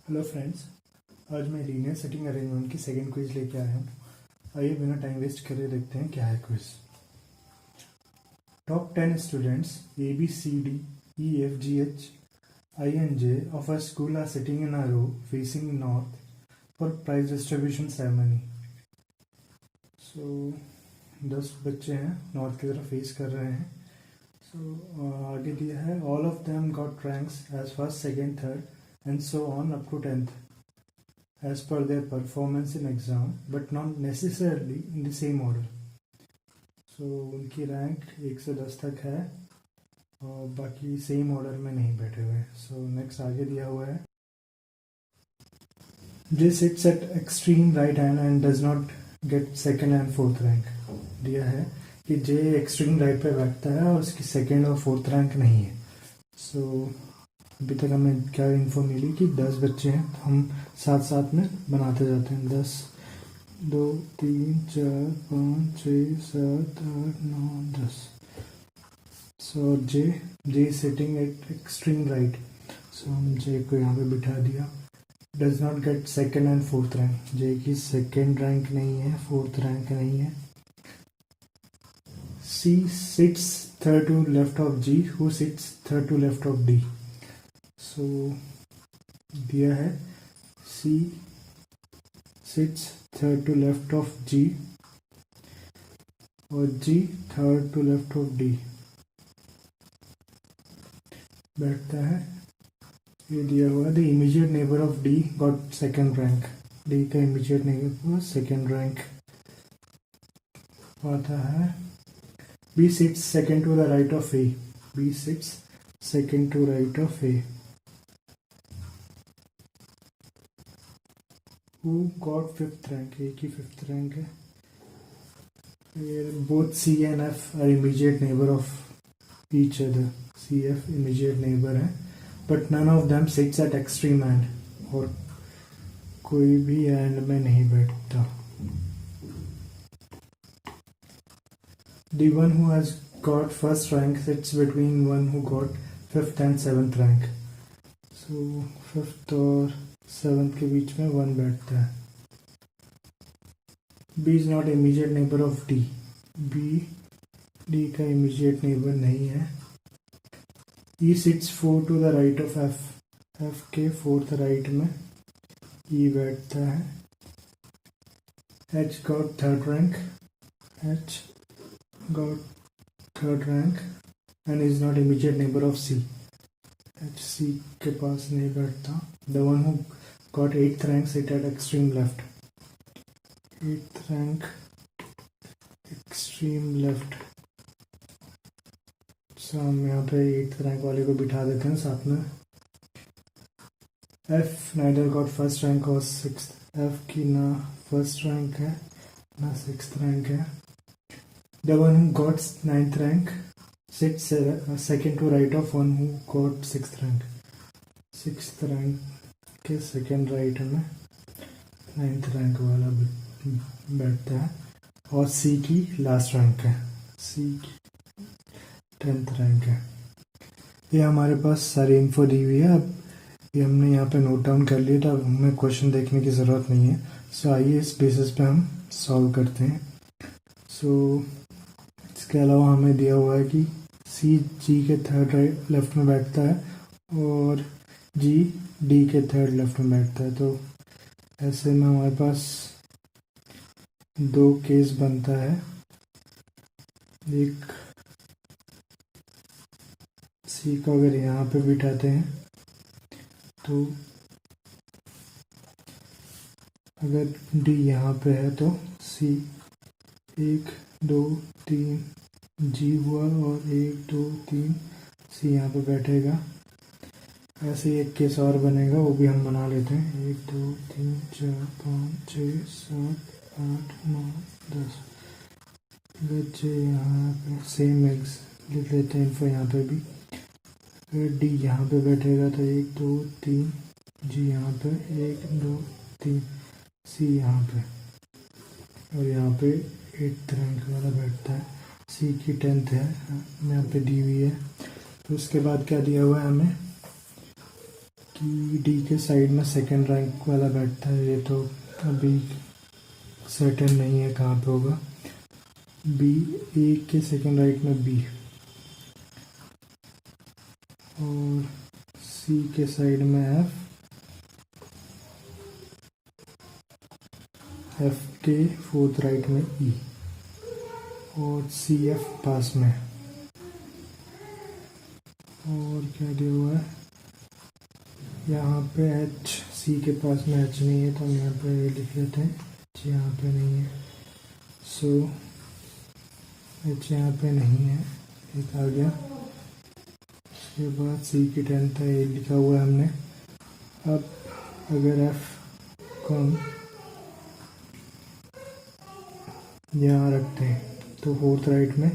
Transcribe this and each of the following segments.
Hello friends, आज मैं linear setting arrangement की सेकंड क्विज लेके आया हूँ। आइए बिना टाइम वेस्ट करे देखते हैं क्या है quiz. Top 10 students A B C D E F G H I and J of a school are sitting in a row facing north for prize distribution ceremony. So 10 बच्चे हैं, north की तरफ face कर रहे हैं। आगे दिया है all of them got ranks as first second third and so on up to 10th as per their performance in exam but not necessarily in the same order. So उनकी rank 1 से 10 तक है और बाकी सेम ऑर्डर में नहीं बैठे हुए। सो नेक्स्ट आगे दिया हुआ है J sits at extreme right hand and does not get second and fourth rank. दिया है कि जे एक्सट्रीम राइट पे बैठता है और उसकी सेकेंड और फोर्थ रैंक नहीं है। सो अभी तक हमें क्या इन्फो मिली कि 10 बच्चे हैं, तो हम साथ साथ में बनाते जाते हैं। 10 2 3 4 5 6 7 8 9 10। So J sitting at extreme right, so हम जे को यहाँ पे बिठा दिया। Does not get second and fourth rank, J की सेकेंड रैंक नहीं है, फोर्थ रैंक नहीं है। C sits third to left of G who sits third to left of D. So दिया है C sits third to left of G और G third to left of D बैठता है। ये दिया हुआ the immediate neighbour of D got second rank, D का immediate neighbour second rank आता है। B sits second to the right of A, B sits second to right of A. Who got fifth rank? A की fifth rank है। Both C and F are immediate neighbor of each other. C F immediate neighbor है, but none of them sits at extreme end, और कोई भी end में नहीं बैठता। The one who has got first rank sits between one who got fifth and seventh rank. So fifth और seventh के बीच में 1 बैठता है। B is not immediate neighbour of D, B D का इमीडिएट नेबर नहीं है। E sits 4 to the right of F, F के फोर्थ राइट में E बैठता है। H got third rank, H got third rank and is not immediate neighbour of C, H C के पास नहीं बैठता। The one who got 8th rank sit at extreme left, 8th rank extreme left। so हम यहाँ पे 8th rank वाले को बिठा देते हैं साथ में। F neither got first rank or 6th, F की ना फर्स्ट रैंक है ना 6th रैंक है। The one who got 9th rank sits second to right of one who got 6th rank, 6th rank के सेकेंड राइट में 9th rank वाला बैठता है। और सी की लास्ट रैंक है, सी की 10th रैंक है। ये हमारे पास सारी इन्फो दी हुई है। अब ये हमने यहाँ पे नोट डाउन कर लिया, तो अब हमें क्वेश्चन देखने की ज़रूरत नहीं है। सो आइए इस बेसिस पे हम सॉल्व करते हैं। सो इसके अलावा हमें दिया हुआ है कि सी जी के थर्ड राइट लेफ्ट में बैठता है और जी डी के थर्ड लेफ्ट में बैठता है। तो ऐसे में हमारे पास 2 केस बनता है। एक सी को अगर यहाँ पे बिठाते हैं तो अगर डी यहाँ पे है तो सी 1 2 3 जी हुआ और 1 2 3 सी यहाँ पे बैठेगा। ऐसे ही एक केस और बनेगा, वो भी हम बना लेते हैं। 1 2 3 4 5 6 7 8 9 10 बच्चे यहाँ पे सेम एग्स लिख लेते हैं। इन्फो यहाँ पे भी अगर डी यहाँ पे बैठेगा तो 1 2 3 जी यहाँ पे 1 2 3 सी यहाँ पे, और यहाँ पे 8th रैंक वाला बैठता है। सी की 10th है यहाँ पे दी हुई है। तो उसके बाद क्या दिया हुआ है हमें कि डी के साइड में सेकंड रैंक वाला बैठता है, ये तो अभी सर्टेन नहीं है कहाँ पे होगा। बी, ए के सेकंड राइट में बी, और सी के साइड में एफ, एफ के फोर्थ राइट में ई, और सी एफ पास में। और क्या दिया हुआ है यहाँ पे, एच, सी के पास में एच नहीं है तो हम यहाँ पे लिख लेते हैं, एच यहाँ पे नहीं है, सो एच यहाँ पे नहीं है, एक आ गया। उसके बाद सी की 10th है, ये लिखा हुआ है हमने। अब अगर एफ को हम यहाँ रखते हैं तो फोर्थ राइट में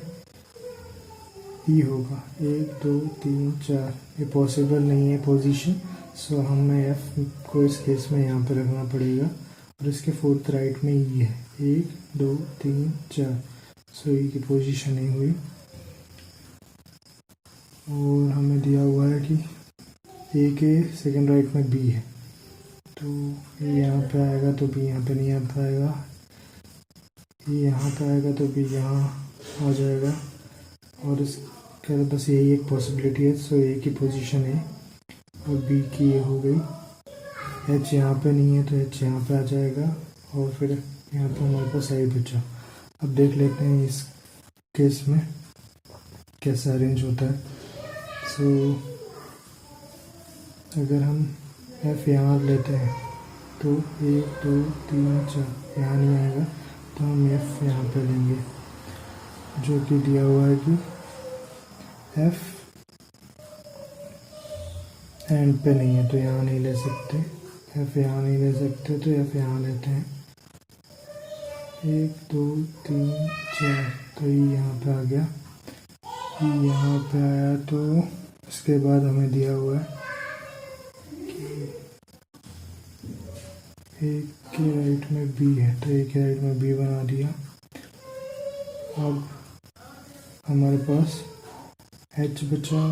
ई होगा, 1 2 3 4, ये पॉसिबल नहीं है पोजीशन, सो हमें एफ को इस केस में यहाँ पे रखना पड़ेगा, और इसके फोर्थ राइट में ई है, 1 2 3 4, सो ई की पोजीशन नहीं हुई। और हमें दिया हुआ है कि ए के सेकंड राइट में बी है, तो ये यहाँ पे आएगा तो बी यहाँ पे नहीं आ पाएगा, ये यहाँ पे आएगा तो बी यहाँ आ जाएगा, और इसके बस यही एक पॉसिबिलिटी है, सो ए की पोजीशन है और बी की ये हो गई। एच यहाँ पे नहीं है तो एच यहाँ पे आ जाएगा, और फिर यहाँ पे हमारे पास आई बचा। अब देख लेते हैं इस केस में कैसे अरेंज होता है। सो अगर हम एफ यहाँ लेते हैं तो 1 2 3 4 यहाँ नहीं आएगा, तो हम एफ यहाँ पे लेंगे, जो कि दिया हुआ है कि एफ एंड पे नहीं है तो यहाँ नहीं ले सकते, एफ यहाँ नहीं ले सकते तो एफ यहाँ लेते हैं, 1 2 3 4, तो ये यहाँ पे आ गया, ये यहाँ पे आया। तो इसके बाद हमें दिया हुआ है कि ए के राइट में बी है, तो ए के राइट में बी बना दिया। अब हमारे पास एच बचा,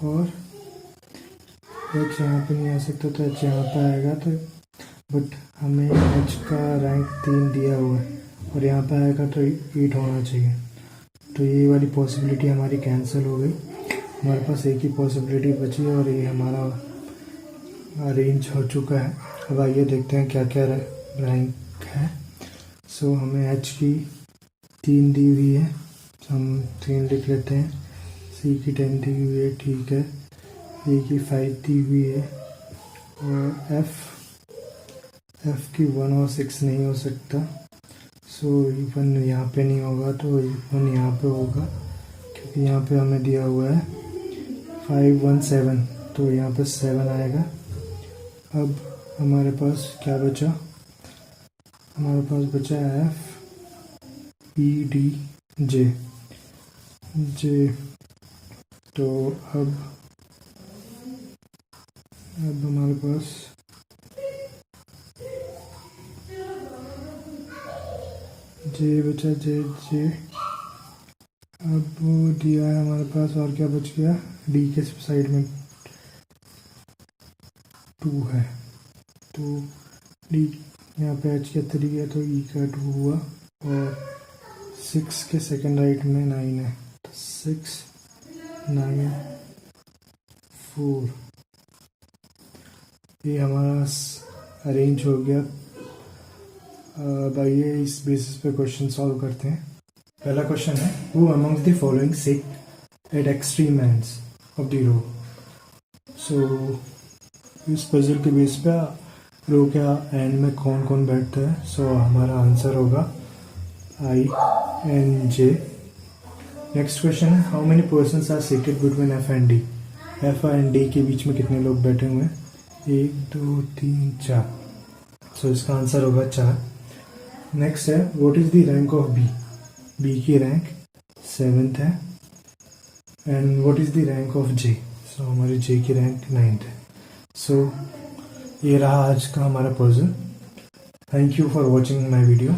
और एच यहाँ पे नहीं आ सकता तो एच यहाँ पे आएगा, तो बट हमें एच का रैंक 3 दिया हुआ है और यहाँ पे आएगा तो 8 होना चाहिए, तो ये वाली पॉसिबिलिटी हमारी कैंसिल हो गई। हमारे पास एक ही पॉसिबिलिटी बची और ये हमारा अरेंज हो चुका है। अब आइए देखते हैं क्या क्या रैंक है। सो हमें एच की 3 दी हुई है, तो हम 3 लिख लेते हैं। सी की 10 दी हुई है, ठीक है। ए की 5 दी हुई है, और एफ की 1 और 6 नहीं हो सकता, सो इवन यहाँ पे नहीं होगा तो इवन यहाँ पे होगा, क्योंकि यहाँ पे हमें दिया हुआ है 5 1 7, तो यहाँ पे 7 आएगा। अब हमारे पास क्या बचा, हमारे पास बचा एफ ई डी जे, तो अब हमारे पास जे बचा, जे अब वो दिया है हमारे पास, और क्या बच गया, डी के साइड में 2 है, तो डी यहाँ पे एच का 3 है तो ई का 2 हुआ, और 6 के सेकंड राइट में 9 है, तो 6 9 4, ये हमारा अरेंज हो गया। अब आइए इस बेसिस पे क्वेश्चन सॉल्व करते हैं। पहला क्वेश्चन है, who amongst the following sit at extreme ends of the row. So इस पजल के बेस पे रो के एंड में कौन कौन बैठता है, सो हमारा आंसर होगा I N J. Next question है, how many persons are seated between F and D. F and D के बीच में कितने लोग बैठे हुए हैं, 1 2 3 4, सो इसका आंसर होगा 4। नेक्स्ट है, what is the rank of B. B की रैंक 7th है। And what is the rank of J, so हमारी जे की रैंक 9th है। सो ये रहा आज का हमारा puzzle. Thank you for watching my video.